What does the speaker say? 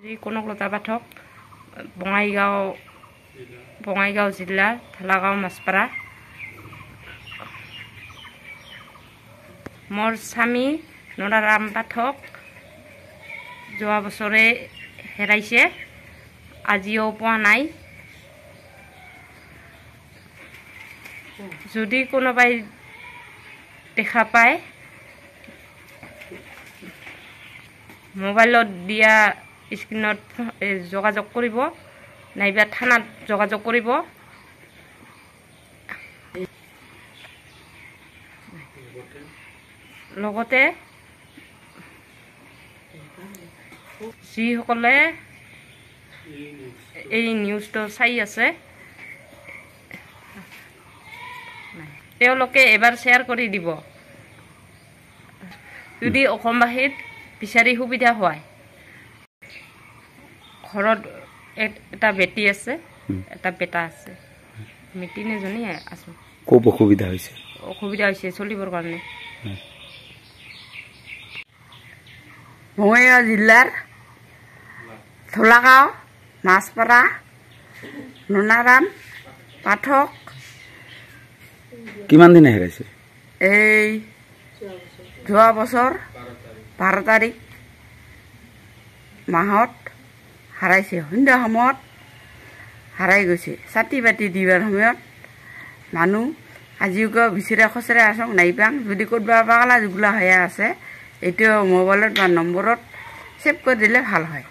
কনকলতা পাঠক, বঙাইগাঁও জিলা, ঢালাগাঁও মাছপাৰা। মোৰ স্বামী নৰাৰাম পাঠক যোৱা বছৰে হেৰাইছে, আজিও পোৱা নাই। যদি কোনোবাই দেখা পায় মোবাইলত দিয়া স্ক্ৰীনত যোগাযোগ কৰিব, নাইবা থানাত যোগাযোগ কৰিব। লগতে যিসকলে এই নিউজটো চাই আছে তেওঁলোকে এবাৰ শ্বেয়াৰ কৰি দিব। যদি অসমবাসীত বিচাৰি সুবিধা হয়, ঘৰত এটা বেটি আছে, এটা বেটা আছে, আমি তিনিজনী আছো। খুব অসুবিধা হৈছে চলিবৰ কাৰণে। বঙাইগাঁও জিলাৰ ঢলাগাঁও মাছপাৰা নৰাৰাম পাঠক। কিমান দিনে হেৰাইছে? এই যোৱা বছৰ 12 তাৰিখ মাহত হাৰাইছে। সন্ধ্যা সময়ত হাৰাই গৈছে। চাতি বাতি দিবাৰ সময়ত মানুহ আজিও বিচাৰে খচৰে আছক নাইপাং। যদি ক'তবা পাগলা জুগলা হৈ আছে, এইটো মোবাইলত বা নম্বৰত ছেভ কৰি দিলে ভাল হয়।